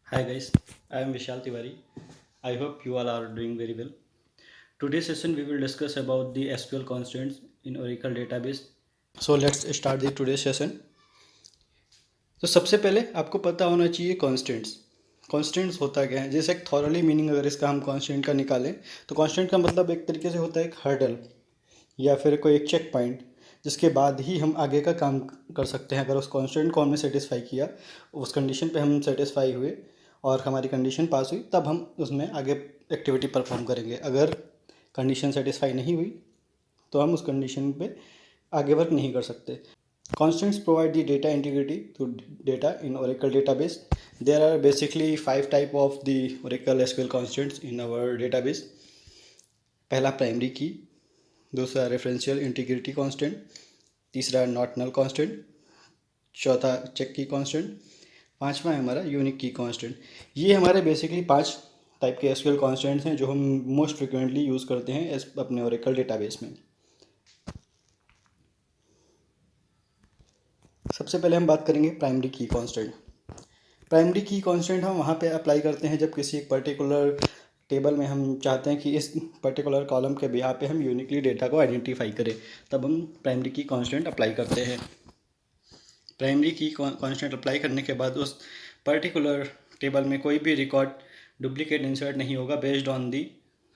Hi guys, I am Vishal Tiwari. I hope you all are doing very well. Today's session we will discuss about the SQL constants in Oracle database. So let's start the today's session. तो सबसे पहले आपको पता होना चाहिए constants. Constants होता क्या है, जैसे एक थॉरली मीनिंग अगर इसका हम कॉन्स्टेंट का निकालें तो कॉन्स्टेंट का मतलब एक तरीके से होता है एक हर्डल या फिर कोई एक चेक पॉइंट जिसके बाद ही हम आगे का काम कर सकते हैं। अगर उस कॉन्स्टेंट को हमने सेटिस्फाई किया, उस कंडीशन पे हम सेटिस्फाई हुए और हमारी कंडीशन पास हुई, तब हम उसमें आगे एक्टिविटी परफॉर्म करेंगे। अगर कंडीशन सेटिस्फाई नहीं हुई तो हम उस कंडीशन पे आगे वर्क नहीं कर सकते। Constants provide the data integrity to data in Oracle database. There are basically 5 type of the Oracle SQL constants in our database. पहला प्राइमरी की, दूसरा रेफरेंशियल इंटीग्रिटी कांस्टेंट, तीसरा नॉट नल कांस्टेंट, चौथा चेक की constant, पांचवा है हमारा unique की कांस्टेंट। ये हमारे बेसिकली 5 टाइप के एसक्यूएल कांस्टेंट्स हैं जो हम मोस्ट फ्रिक्वेंटली यूज़ करते हैं अपने ओरेकल डेटाबेस में। सबसे पहले हम बात करेंगे प्राइमरी की कांस्टेंट। प्राइमरी की कांस्टेंट हम वहाँ पे अप्लाई करते हैं जब किसी एक पर्टिकुलर टेबल में हम चाहते हैं कि इस पर्टिकुलर कॉलम के बिहार पे हम यूनिकली डेटा को आइडेंटिफाई करें, तब हम प्राइमरी की कांस्टेंट अप्लाई करते हैं। प्राइमरी की कांस्टेंट अप्लाई करने के बाद उस पर्टिकुलर टेबल में कोई भी रिकॉर्ड डुप्लीकेट इंसर्ट नहीं होगा बेस्ड ऑन दी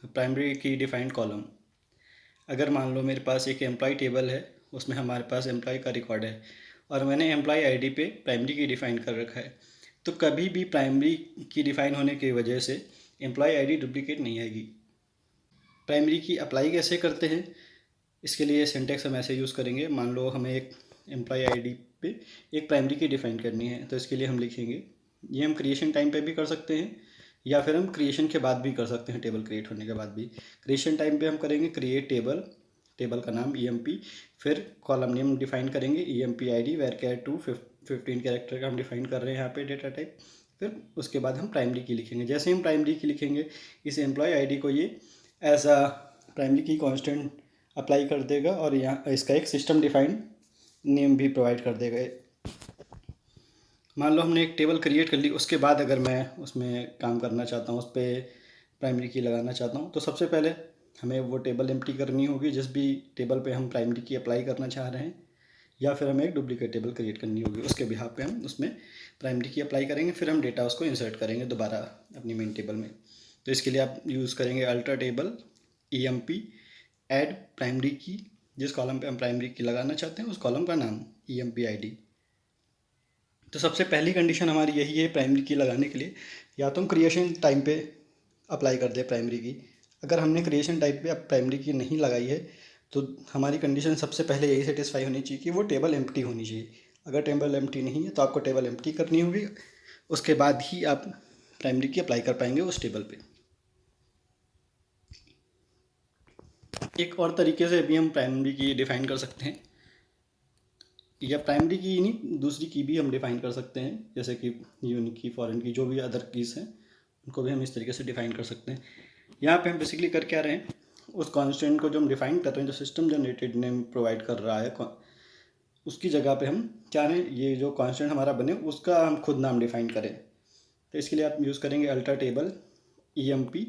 प्राइमरी की डिफाइंड कॉलम। अगर मान लो मेरे पास एक एम्प्लॉय टेबल है, उसमें हमारे पास एम्प्लॉय का रिकॉर्ड है और मैंने एम्प्लॉय आईडी पे प्राइमरी की डिफ़ाइन कर रखा है, तो कभी भी प्राइमरी की डिफ़ाइन होने की वजह से एम्प्लॉय आईडी डुप्लीकेट नहीं आएगी। प्राइमरी की अप्लाई कैसे करते हैं, इसके लिए सिंटैक्स हम ऐसे यूज़ करेंगे। मान लो हमें एक एम्प्लॉय आईडी पे एक प्राइमरी की डिफ़ाइन करनी है, तो इसके लिए हम लिखेंगे, ये हम क्रिएशन टाइम पे भी कर सकते हैं या फिर हम क्रिएशन के बाद भी कर सकते हैं, टेबल क्रिएट होने के बाद भी। क्रिएशन टाइम पे हम करेंगे क्रिएट टेबल, टेबल का नाम EMP, फिर कॉलम नेम डिफाइन करेंगे EMP ID वेरकेर 2 15 कैरेक्टर का हम डिफाइन कर रहे हैं यहाँ पे डेटा टाइप। फिर उसके बाद हम प्राइमरी की लिखेंगे। जैसे हम प्राइमरी की लिखेंगे, इस एम्प्लॉय आईडी को ये एज अ प्राइमरी की कांस्टेंट अप्लाई कर देगा और यहाँ इसका एक सिस्टम डिफाइंड नेम भी प्रोवाइड कर देगा। मान लो हमने एक टेबल क्रिएट कर ली, उसके बाद अगर मैं उसमें काम करना चाहता हूँ, उस पर प्राइमरी की लगाना चाहता हूँ, तो सबसे पहले हमें वो टेबल एम्प्टी करनी होगी जिस भी टेबल पे हम प्राइमरी की अप्लाई करना चाह रहे हैं, या फिर हमें एक डुप्लीकेट टेबल क्रिएट करनी होगी, उसके बिहाफ पे हम उसमें प्राइमरी की अप्लाई करेंगे। फिर हम डेटा उसको इंसर्ट करेंगे दोबारा अपनी मेन टेबल में। तो इसके लिए आप यूज़ करेंगे alter table EMP add primary की, जिस कॉलम पे हम प्राइमरी की लगाना चाहते हैं उस कॉलम का नाम EMP ID। तो सबसे पहली कंडीशन हमारी यही है प्राइमरी की लगाने के लिए, या तो हम क्रिएशन टाइम पे अप्लाई कर दें प्राइमरी की। अगर हमने क्रिएशन टाइप पे अब प्राइमरी की नहीं लगाई है तो हमारी कंडीशन सबसे पहले यही सेटिस्फाई होनी चाहिए कि वो टेबल एम्प्टी होनी चाहिए। अगर टेबल एम्प्टी नहीं है तो आपको टेबल एम्प्टी करनी होगी, उसके बाद ही आप प्राइमरी की अप्लाई कर पाएंगे उस टेबल पे। एक और तरीके से भी हम प्राइमरी की डिफ़ाइन कर सकते हैं, या प्राइमरी की नहीं दूसरी की भी हम डिफ़ाइन कर सकते हैं, जैसे कि यूनिक की, फॉरेन की, जो भी अदर कीज़ हैं उनको भी हम इस तरीके से डिफ़ाइन कर सकते हैं। यहाँ पे हम बेसिकली कर क्या रहे हैं, उस कांस्टेंट को जो हम डिफ़ाइन कर रहे हैं, जो सिस्टम जनरेटेड नेम प्रोवाइड कर रहा है, उसकी जगह पे हम चाह रहे हैं ये जो कांस्टेंट हमारा बने उसका हम खुद नाम डिफ़ाइन करें। तो इसके लिए आप यूज़ करेंगे अल्टर टेबल EMP,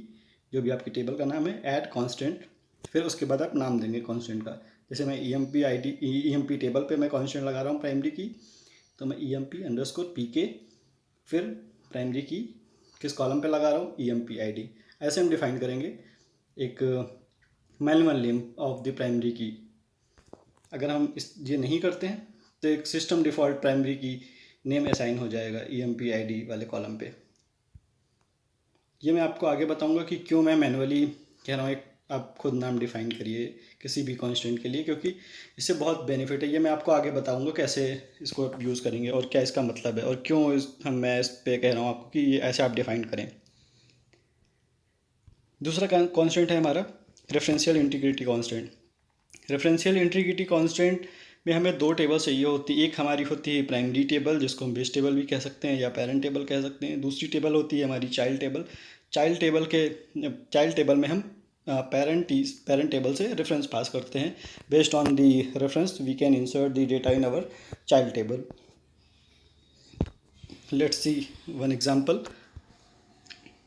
जो भी आपकी टेबल का नाम है, ऐड कांस्टेंट, फिर उसके बाद आप नाम देंगे कांस्टेंट का। जैसे मैं EMP टेबल पे मैं कांस्टेंट लगा रहा हूँ प्राइमरी की, तो मैं EMP_PK, फिर प्राइमरी की किस कॉलम पे लगा रहा हूँ EMP ID। ऐसे हम डिफ़ाइन करेंगे एक manual name of the primary की। अगर हम ये नहीं करते हैं तो एक सिस्टम डिफ़ॉल्ट प्राइमरी की नेम असाइन हो जाएगा EMP ID वाले कॉलम पे। ये मैं आपको आगे बताऊंगा कि क्यों मैं मैनुअली कह रहा हूँ एक आप खुद नाम डिफ़ाइन करिए किसी भी कांस्टेंट के लिए, क्योंकि इससे बहुत बेनिफिट है। ये मैं आपको आगे बताऊंगा कैसे इसको आप यूज़ करेंगे और क्या इसका मतलब है और क्यों मैं इस पे कह रहा हूँ आपको कि ये ऐसे आप डिफ़ाइन करें। दूसरा कांस्टेंट है हमारा referential integrity constant. Referential integrity constant में हमें 2 टेबल चाहिए होती है। एक हमारी होती है प्राइमरी टेबल, जिसको हम बेस टेबल भी कह सकते हैं या पेरेंट टेबल कह सकते हैं। दूसरी टेबल होती है हमारी चाइल्ड टेबल। चाइल्ड टेबल में हम पेरेंट टेबल से रेफरेंस पास करते हैं। Based on the reference we can insert the data in our child table. Let's see one example.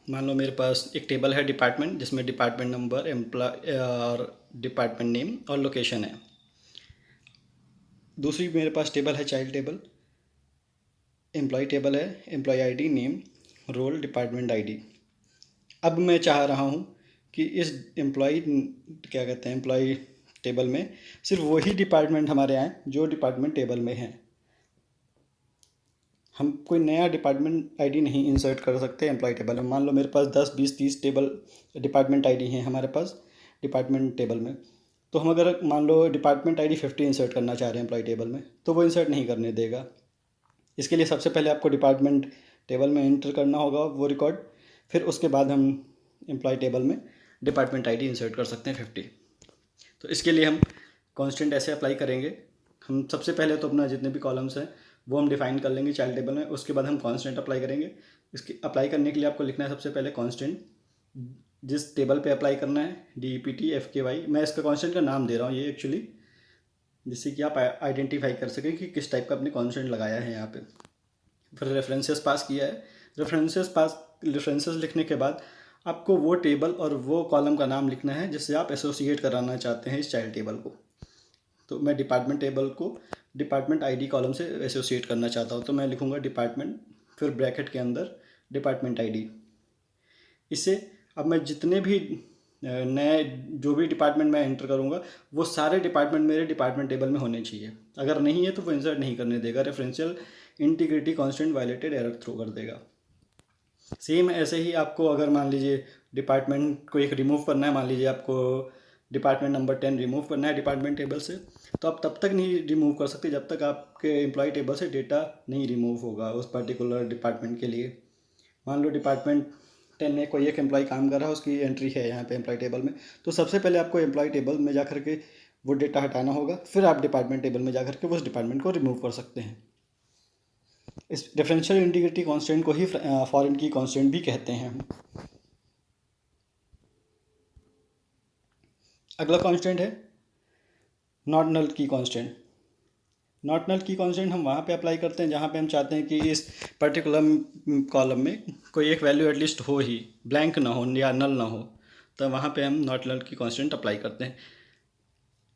मान लो मेरे पास एक टेबल है डिपार्टमेंट, जिसमें डिपार्टमेंट नंबर, एम्प्लॉय और डिपार्टमेंट नेम और लोकेशन है। दूसरी मेरे पास टेबल है चाइल्ड टेबल, एम्प्लॉय टेबल है, employee ID, name, role, department ID. अब मैं चाह रहा हूँ कि इस एम्प्लॉय क्या कहते हैं एम्प्लॉय टेबल में सिर्फ वही डिपार्टमेंट हमारे आए जो डिपार्टमेंट टेबल में हैं। हम कोई नया डिपार्टमेंट आईडी नहीं इंसर्ट कर सकते एम्प्लॉय टेबल में। मान लो मेरे पास 10, 20, 30 टेबल डिपार्टमेंट आईडी हैं हमारे पास डिपार्टमेंट टेबल में। तो हम अगर मान लो डिपार्टमेंट आईडी 50 इंसर्ट करना चाह रहे हैं एम्प्लॉय टेबल में, तो वो इंसर्ट नहीं करने देगा। इसके लिए सबसे पहले आपको डिपार्टमेंट टेबल में एंटर करना होगा वो रिकॉर्ड, फिर उसके बाद हम एम्प्लॉय टेबल में डिपार्टमेंट आईडी इंसर्ट कर सकते हैं 50। तो इसके लिए हम कांस्टेंट ऐसे अप्लाई करेंगे। हम सबसे पहले तो अपना जितने भी कॉलम्स हैं वो हम डिफाइन कर लेंगे चाइल्ड टेबल में, उसके बाद हम कांस्टेंट अप्लाई करेंगे। इसके अप्लाई करने के लिए आपको लिखना है सबसे पहले कांस्टेंट, जिस टेबल पे अप्लाई करना है, DEPT FKY। मैं इसका कांस्टेंट का नाम दे रहा हूँ ये एक्चुअली, जिससे कि आप आइडेंटिफाई कर सकें कि किस टाइप का आपने कांस्टेंट लगाया है यहाँ पे। फिर रेफरेंसेस पास किया है। रेफरेंसेस लिखने के बाद आपको वो टेबल और वो कॉलम का नाम लिखना है जिससे आप एसोसिएट कराना चाहते हैं इस चाइल्ड टेबल को। तो मैं डिपार्टमेंट टेबल को डिपार्टमेंट आईडी कॉलम से एसोसिएट करना चाहता हूँ, तो मैं लिखूँगा डिपार्टमेंट, फिर ब्रैकेट के अंदर डिपार्टमेंट आईडी। इससे अब मैं जितने भी नए जो भी डिपार्टमेंट मैं एंटर करूँगा वो सारे डिपार्टमेंट मेरे डिपार्टमेंट टेबल में होने चाहिए। अगर नहीं है तो वो इंसर्ट नहीं करने देगा, referential integrity constant violated error throw कर देगा। सेम ऐसे ही आपको अगर मान लीजिए डिपार्टमेंट को एक रिमूव करना है, मान लीजिए आपको डिपार्टमेंट नंबर 10 रिमूव करना है डिपार्टमेंट टेबल से, तो आप तब तक नहीं रिमूव कर सकते जब तक आपके एम्प्लॉय टेबल से डेटा नहीं रिमूव होगा उस पर्टिकुलर डिपार्टमेंट के लिए। मान लो डिपार्टमेंट 10 में कोई एक एम्प्लॉय काम कर रहा है, उसकी एंट्री है यहाँ पे एम्प्लॉय टेबल में, तो सबसे पहले आपको एम्प्लॉय टेबल में जा करके वो डेटा हटाना होगा, फिर आप डिपार्टमेंट टेबल में जा करके उस डिपार्टमेंट को रिमूव कर सकते हैं। इस डिफरेंशियल इंटीग्रिटी कांस्टेंट को ही फॉरेन की कांस्टेंट भी कहते हैं। अगला कांस्टेंट है नॉट नल की कांस्टेंट। नॉट नल की कांस्टेंट हम वहाँ पे अप्लाई करते हैं जहाँ पे हम चाहते हैं कि इस पर्टिकुलर कॉलम में कोई एक वैल्यू एटलीस्ट हो ही, ब्लैंक ना हो या नल ना हो, तो वहाँ पे हम नॉट नल की कांस्टेंट अप्लाई करते हैं।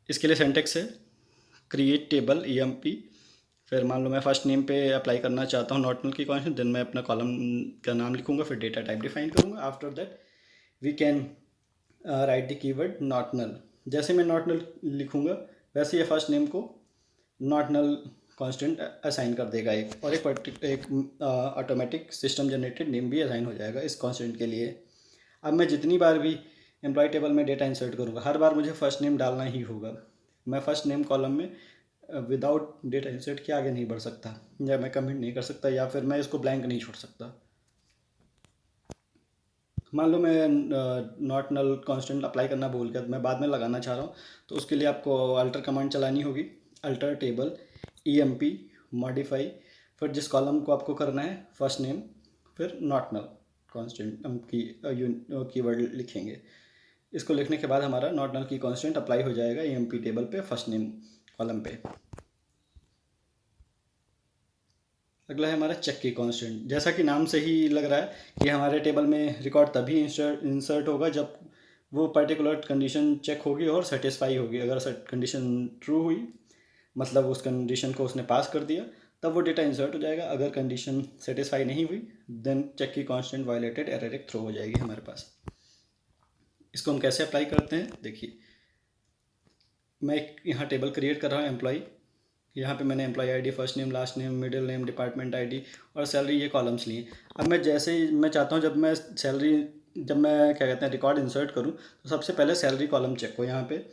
इसके लिए सिंटैक्स है क्रिएट टेबल EMP, फिर मान लो मैं फर्स्ट नेम पे अप्लाई करना चाहता हूँ नॉट नल की कांस्टेंट, देन मैं अपना कॉलम का नाम लिखूँगा, फिर डेटा टाइप डिफाइन करूँगा। After that we can write the keyword not null. जैसे मैं नॉट नल लिखूँगा वैसे ये फर्स्ट नेम को नॉट नल कांस्टेंट असाइन कर देगा एक, और एक ऑटोमेटिक सिस्टम जनरेटेड नेम भी असाइन हो जाएगा इस कांस्टेंट के लिए। अब मैं जितनी बार भी एम्प्लॉय टेबल में डेटा इंसर्ट करूँगा हर बार मुझे फर्स्ट नेम डालना ही होगा। मैं फर्स्ट नेम कॉलम में विदाउट डेटा इंसर्ट के आगे नहीं बढ़ सकता, या मैं कमेंट नहीं कर सकता, या फिर मैं इसको ब्लैंक नहीं छोड़ सकता। मान लो मैं नॉट नल कांस्टेंट अप्लाई करना भूल गया, मैं बाद में लगाना चाह रहा हूँ, तो उसके लिए आपको अल्टर कमांड चलानी होगी, अल्टर टेबल EMP मॉडिफाई, फिर जिस कॉलम को आपको करना है फर्स्ट नेम, फिर नॉट नल कांस्टेंट हम कीवर्ड लिखेंगे। इसको लिखने के बाद हमारा नॉट नल की कांस्टेंट अप्लाई हो जाएगा EMP टेबल पे फर्स्ट नेम कॉलम पे। अगला है हमारा चेक की कांस्टेंट। जैसा कि नाम से ही लग रहा है कि हमारे टेबल में रिकॉर्ड तभी इंसर्ट होगा जब वो पर्टिकुलर कंडीशन चेक होगी और सेटिस्फाई होगी। अगर कंडीशन ट्रू हुई, मतलब उस कंडीशन को उसने पास कर दिया, तब वो डेटा इंसर्ट हो जाएगा। अगर कंडीशन सेटिस्फाई नहीं हुई देन चेक की कांस्टेंट वायलेटेड एरर एक थ्रो हो जाएगी हमारे पास। इसको हम कैसे अप्लाई करते हैं, देखिए मैं एक यहाँ टेबल क्रिएट कर रहा हूँ एम्प्लॉय। यहाँ पे मैंने employee ID, first name, last name, middle name, department ID और सैलरी, ये कॉलम्स लिए। अब मैं जैसे ही मैं चाहता हूँ जब मैं क्या कहते हैं रिकॉर्ड इंसर्ट करूँ, तो सबसे पहले सैलरी कॉलम चेक हो। यहाँ पे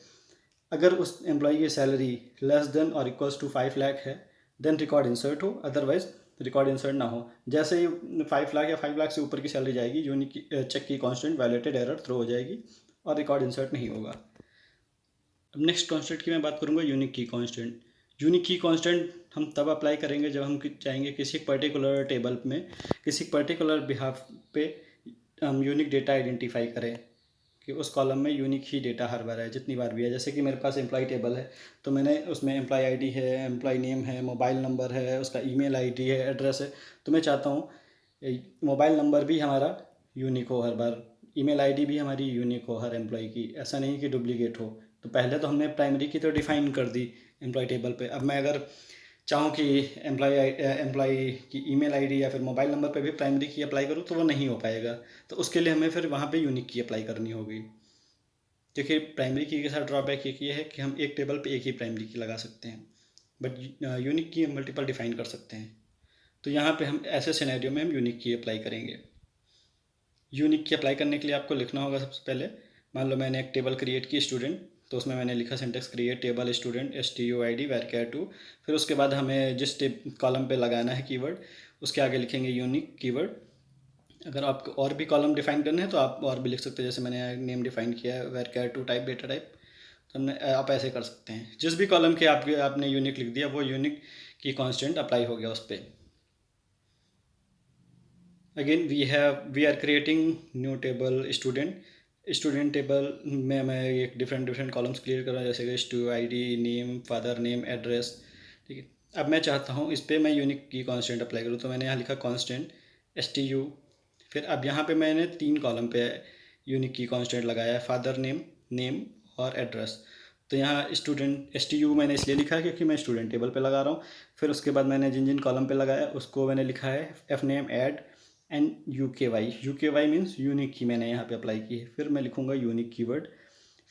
अगर उस एम्प्लॉय की सैलरी लेस देन और इक्वल्स टू 5 लाख है देन रिकॉर्ड इंसर्ट हो, अदरवाइज रिकॉर्ड इंसर्ट ना हो। जैसे ही 5 लाख या 5 लाख से ऊपर की सैलरी जाएगी, यूनिक चेक की कांस्टेंट वायलेटेड एरर थ्रो हो जाएगी और रिकॉर्ड इंसर्ट नहीं होगा। अब नेक्स्ट कांस्टेंट की मैं बात करूँगा यूनिक की कांस्टेंट। यूनिक की कांस्टेंट हम तब अप्लाई करेंगे जब हम चाहेंगे किसी पर्टिकुलर टेबल में किसी पर्टिकुलर बिहाफ पे हम यूनिक डेटा आइडेंटिफाई करें कि उस कॉलम में यूनिक ही डेटा हर बार है, जितनी बार भी है। जैसे कि मेरे पास एम्प्लॉय टेबल है, तो मैंने उसमें एम्प्लॉय आईडी है, एम्प्लॉय नेम है, मोबाइल नंबर है, उसका ईमेल आईडी है, एड्रेस है। तो मैं चाहता हूँ मोबाइल नंबर भी हमारा यूनिक हो हर बार, ईमेल आईडी भी हमारी यूनिक हो हर एम्प्लॉय की, ऐसा नहीं कि डुप्लीकेट हो। तो पहले तो हमने प्राइमरी की तो डिफ़ाइन कर दी एम्प्लॉय टेबल पे। अब मैं अगर चाहूँ कि एम्प्लॉय की ईमेल आईडी या फिर मोबाइल नंबर पे भी प्राइमरी की अप्लाई करूँ तो वो नहीं हो पाएगा। तो उसके लिए हमें फिर वहाँ पे यूनिक की अप्लाई करनी होगी। देखिए प्राइमरी की के साथ ड्रॉबैक एक ये है कि हम एक टेबल पे एक ही प्राइमरी की लगा सकते हैं, बट यूनिक की हम मल्टीपल डिफ़ाइन कर सकते हैं। तो यहाँ पे हम ऐसे सिनेरियो में हम यूनिक की अप्लाई करेंगे। यूनिक की अप्लाई करने के लिए आपको लिखना होगा सबसे पहले, मान लो मैंने एक टेबल क्रिएट की स्टूडेंट, तो उसमें मैंने लिखा syntax create table student STUID varchar2। फिर उसके बाद हमें जिस कॉलम पे लगाना है कीवर्ड, उसके आगे लिखेंगे यूनिक कीवर्ड। अगर आपको और भी कॉलम डिफाइन करने हैं तो आप और भी लिख सकते हैं, जैसे मैंने नेम डिफाइन किया है varchar2 टाइप डेटा टाइप, तो हमने आप ऐसे कर सकते हैं। जिस भी कॉलम के आपने यूनिक लिख दिया वो यूनिक की कॉन्स्टेंट अप्लाई हो गया उस पर। Again we are creating new table student table में मैं एक डिफरेंट कॉलम्स क्लियर कर रहा हूँ, जैसे कि STUID, name, father name, address. ठीक है, अब मैं चाहता हूँ इस पर मैं यूनिक की कांस्टेंट अप्लाई करूँ, तो मैंने यहाँ लिखा कांस्टेंट STU। फिर अब यहाँ पे मैंने 3 कॉलम पे यूनिक की कांस्टेंट लगाया है, फादर नेम, नेम और एड्रेस। तो यहाँ स्टूडेंट STU मैंने इसलिए लिखा है क्योंकि मैं स्टूडेंट टेबल पे लगा रहा हूँ। फिर उसके बाद मैंने जिन जिन कॉलम पे लगाया उसको मैंने लिखा है FNAME add and UKY means unique की मैंने यहाँ पे अप्लाई की है। फिर मैं लिखूँगा यूनिक कीवर्ड,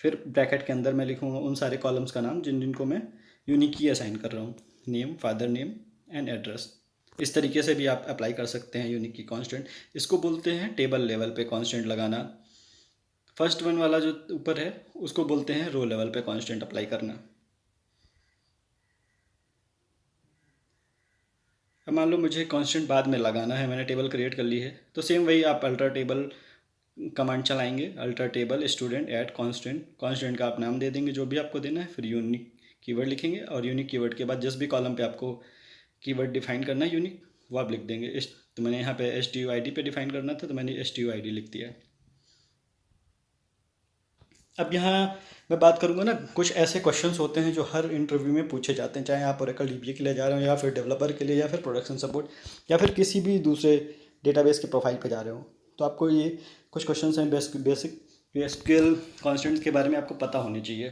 फिर ब्रैकेट के अंदर मैं लिखूँगा उन सारे कॉलम्स का नाम जिन जिनको मैं यूनिक की असाइन कर रहा हूँ, name, father name and address. इस तरीके से भी आप अप्लाई कर सकते हैं यूनिक की कांस्टेंट। इसको बोलते हैं टेबल लेवल पे कांस्टेंट लगाना। फर्स्ट वन वाला जो ऊपर है उसको बोलते हैं रो लेवल पे कांस्टेंट अप्लाई करना। अब मान लो मुझे कांस्टेंट बाद में लगाना है, मैंने टेबल क्रिएट कर ली है, तो सेम वही आप अल्टर टेबल कमांड चलाएंगे, alter table student add constant का आप नाम दे देंगे जो भी आपको देना है, फिर यूनिक कीवर्ड लिखेंगे और यूनिक कीवर्ड के बाद जिस भी कॉलम पे आपको कीवर्ड डिफाइन करना है यूनिक, वो आप लिख देंगे। तो मैंने यहाँ पे STUID पे डिफाइन करना था तो मैंने STUID लिख दिया। अब यहाँ मैं बात करूँगा ना, कुछ ऐसे क्वेश्चंस होते हैं जो हर इंटरव्यू में पूछे जाते हैं, चाहे आप ओरेकल DBA के लिए जा रहे हो या फिर डेवलपर के लिए या फिर प्रोडक्शन सपोर्ट या फिर किसी भी दूसरे डेटाबेस के प्रोफाइल पे जा रहे हो। तो आपको ये कुछ क्वेश्चंस हैं बेसिक SQL कॉन्स्टेंट्स के बारे में आपको पता होने चाहिए,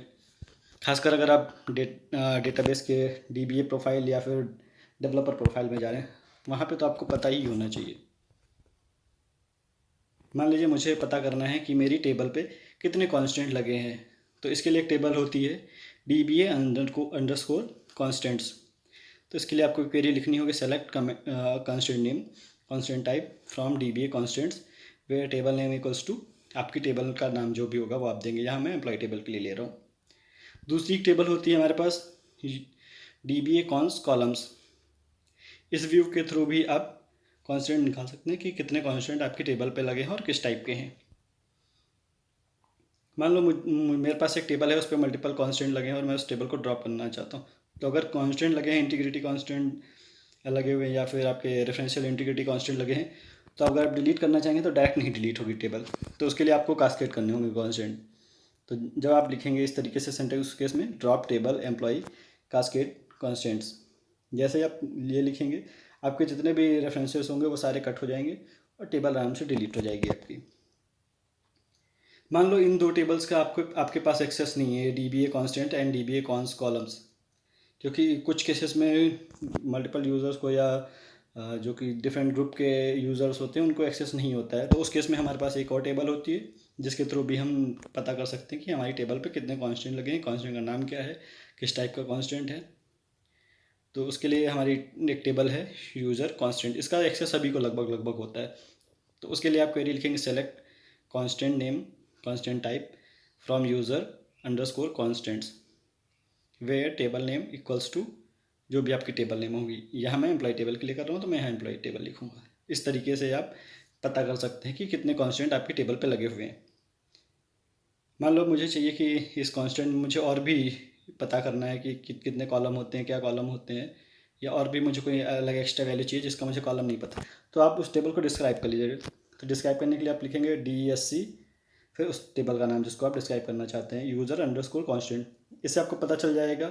खासकर अगर आप डेटाबेस के DBA प्रोफाइल या फिर डेवलपर प्रोफाइल में जा रहे हैं, वहाँ पे तो आपको पता ही होना चाहिए। मान लीजिए मुझे पता करना है कि मेरी टेबल पे कितने कांस्टेंट लगे हैं, तो इसके लिए एक टेबल होती है DBA अंडरस्कोर कांस्टेंट्स। तो इसके लिए आपको क्वेरी लिखनी होगी, select constant name constant type from DBA constants where table name equals to, आपकी टेबल का नाम जो भी होगा वो आप देंगे। यहाँ मैं एम्प्लॉय टेबल के लिए ले रहा हूँ। दूसरी एक टेबल होती है हमारे पास DBA कॉन्स कॉलम्स। इस व्यू के थ्रू भी आप कांस्टेंट निकाल सकते हैं कि कितने कांस्टेंट आपकी टेबल पे लगे हैं और किस टाइप के हैं। मान लो मेरे पास एक टेबल है, उस पर मल्टीपल कांस्टेंट लगे हैं और मैं उस टेबल को ड्रॉप करना चाहता हूँ। तो अगर कांस्टेंट लगे हैं, इंटीग्रिटी कांस्टेंट लगे हुए हैं या फिर आपके रेफरेंशियल इंटीग्रिटी कांस्टेंट लगे हैं, तो अगर आप डिलीट करना चाहेंगे तो डायरेक्ट नहीं डिलीट होगी टेबल, तो उसके लिए आपको कास्केड करने होंगे कांस्टेंट। तो जब आप लिखेंगे इस तरीके से सेंटेंस, उस केस में drop table employee cascade constants, जैसे ही आप ये लिखेंगे आपके जितने भी रेफरेंसेस होंगे वो सारे कट हो जाएंगे और टेबल आराम से डिलीट हो जाएगी आपकी। मान लो इन दो टेबल्स का आपके पास एक्सेस नहीं है, DBA constant and DBA cons columns, क्योंकि कुछ केसेस में मल्टीपल यूज़र्स को या जो कि डिफरेंट ग्रुप के यूज़र्स होते हैं उनको एक्सेस नहीं होता है, तो उस केस में हमारे पास एक और टेबल होती है जिसके थ्रू भी हम पता कर सकते हैं कि हमारी टेबल पे कितने कांस्टेंट लगे हैं, कांस्टेंट का नाम क्या है, किस टाइप का कांस्टेंट है। तो उसके लिए हमारी एक टेबल है यूज़र कांस्टेंट, इसका एक्सेस सभी को लगभग होता है। तो उसके लिए आप क्वेरी लिखेंगे, select constant name constant type from user underscore constants where table name equals to, जो भी आपकी टेबल नेम होगी। यहाँ मैं एम्प्लॉय टेबल के लिए कर रहा हूँ तो मैं यहाँ एम्प्लॉय टेबल लिखूँगा। इस तरीके से आप पता कर सकते हैं कि कितने कांस्टेंट आपकी टेबल पे लगे हुए हैं। मान लो मुझे चाहिए कि इस कांस्टेंट मुझे और भी पता करना है कि कितने कॉलम होते हैं, क्या कॉलम होते हैं, या और भी मुझे कोई अलग एक्स्ट्रा वैल्यू चाहिए जिसका मुझे कॉलम नहीं पता, तो आप उस टेबल को डिस्क्राइब कर लीजिएगा। तो डिस्क्राइब करने के लिए आप लिखेंगे DESC, फिर उस टेबल का नाम जिसको आप डिस्क्राइब करना चाहते हैं, यूज़र अंडरस्कोर कांस्टेंट। इससे आपको पता चल जाएगा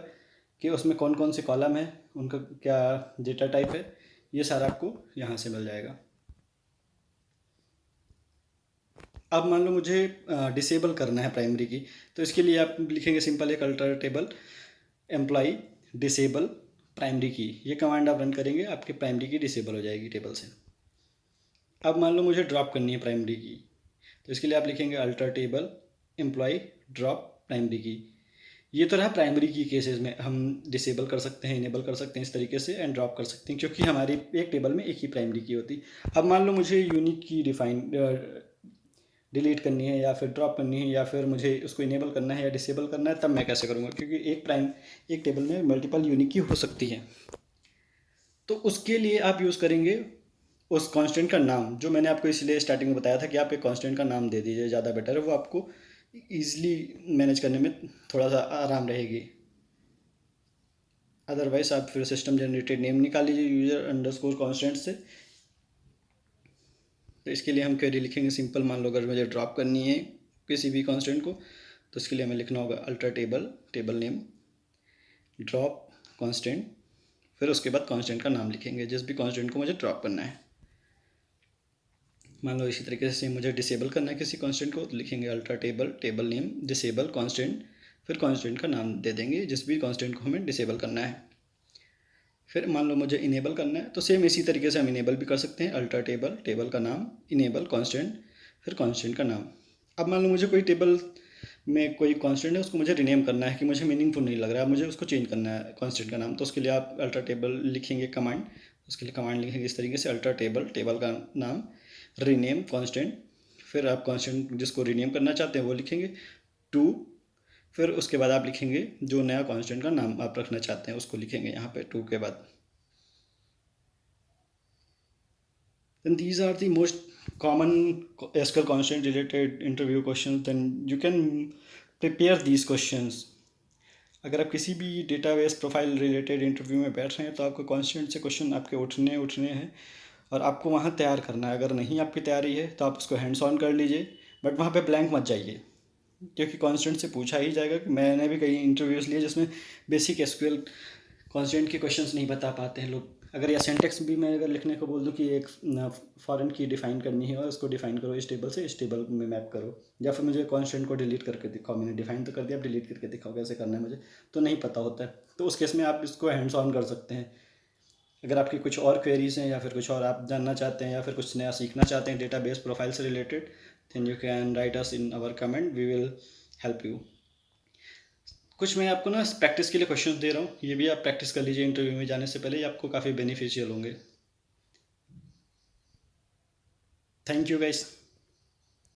कि उसमें कौन कौन से कॉलम है, उनका क्या डेटा टाइप है, ये सारा आपको यहाँ से मिल जाएगा। अब मान लो मुझे डिसेबल करना है प्राइमरी की, तो इसके लिए आप लिखेंगे सिंपल एक alter table employee disable primary की। ये कमांड आप रन करेंगे, आपकी प्राइमरी की डिसेबल हो जाएगी टेबल से। अब मान लो मुझे ड्रॉप करनी है प्राइमरी की, तो इसके लिए आप लिखेंगे alter table employee drop primary की। ये तो रहा प्राइमरी की केसेस में, हम डिसेबल कर सकते हैं, इनेबल कर सकते हैं इस तरीके से, एंड ड्रॉप कर सकते हैं, क्योंकि हमारी एक टेबल में एक ही प्राइमरी की होती। अब मान लो मुझे यूनिक की डिलीट करनी है या फिर ड्रॉप करनी है, या फिर मुझे उसको इनेबल करना है या डिसेबल करना है, तब मैं कैसे करूँगा, क्योंकि एक टेबल में मल्टीपल यूनिक की हो सकती है। तो उसके लिए आप यूज़ करेंगे उस कांस्टेंट का नाम, जो मैंने आपको इसलिए स्टार्टिंग में बताया था कि आप एक कांस्टेंट का नाम दे दीजिए, ज़्यादा बेटर है, वो आपको ईजिली मैनेज करने में थोड़ा सा आराम रहेगी। अदरवाइज आप फिर सिस्टम जनरेटेड नेम निकाल लीजिए यूजर अंडरस्कोर कांस्टेंट से। तो इसके लिए हम क्वेरी लिखेंगे सिंपल, मान लो अगर मुझे ड्रॉप करनी है किसी भी कांस्टेंट को, तो इसके लिए हमें लिखना होगा alter table name drop constant, फिर उसके बाद कांस्टेंट का नाम लिखेंगे जिस भी कांस्टेंट को मुझे ड्रॉप करना है। मान लो इसी तरीके से मुझे डिसेबल करना है किसी कांस्टेंट को, तो लिखेंगे alter table name disable constant, फिर कांस्टेंट का नाम दे देंगे जिस भी कांस्टेंट को हमें डिसेबल करना है। फिर मान लो मुझे इनेबल करना है, तो सेम इसी तरीके से हम इनेबल भी कर सकते हैं, अल्टर टेबल का नाम इनेबल कांस्टेंट, फिर कांस्टेंट का नाम। अब मान लो मुझे कोई टेबल में कोई कांस्टेंट है, उसको मुझे रीनेम करना है कि मुझे मीनिंगफुल नहीं लग रहा है, मुझे उसको चेंज करना है कांस्टेंट का नाम, तो उसके लिए आप अल्टर टेबल लिखेंगे कमांड। उसके लिए कमांड लिखेंगे इस तरीके से अल्टर टेबल का नाम रीनेम कांस्टेंट, फिर आप कांस्टेंट जिसको रीनेम करना चाहते हैं वो लिखेंगे टू, फिर उसके बाद आप लिखेंगे जो नया कांस्टेंट का नाम आप रखना चाहते हैं उसको लिखेंगे यहाँ पे टू के बाद। then these are the most common SQL constant related interview questions, then you can prepare these questions। अगर आप किसी भी डेटाबेस प्रोफाइल रिलेटेड इंटरव्यू में बैठ रहे हैं तो आपको कॉन्स्टेंट से क्वेश्चन आपके उठने हैं और आपको वहाँ तैयार करना है। अगर नहीं आपकी तैयारी है तो आप उसको हैंड्स ऑन कर लीजिए, बट वहाँ पे ब्लैंक मत जाइए, क्योंकि कॉन्स्टेंट से पूछा ही जाएगा। कि मैंने भी कई इंटरव्यूज़ लिए जिसमें बेसिक एसक्यूएल कॉन्स्टेंट के क्वेश्चंस नहीं बता पाते हैं लोग। अगर या सेंटेक्स भी मैं अगर लिखने को बोल दूं कि एक फॉरेन की डिफाइन करनी है और उसको डिफाइन करो इस टेबल से इस टेबल में मैप करो, या फिर मुझे कॉन्स्टेंट को डिलीट करके दिखाओ, मैंने डिफाइन तो कर दिया, आप डिलीट करके दिखाओ कैसे करना है, मुझे तो नहीं पता होता है। तो उस केस में आप इसको हैंड्स ऑन कर सकते हैं। अगर आपकी कुछ और क्वेरीज हैं या फिर कुछ और आप जानना चाहते हैं या फिर कुछ नया सीखना चाहते हैं डेटाबेस प्रोफाइल से related, then you can write us in our comment, we will help you. कुछ मैं आपको ना प्रैक्टिस के लिए क्वेश्चंस दे रहा हूँ, ये भी आप प्रैक्टिस कर लीजिए इंटरव्यू में जाने से पहले, ये आपको काफ़ी बेनिफिशियल होंगे। Thank you guys.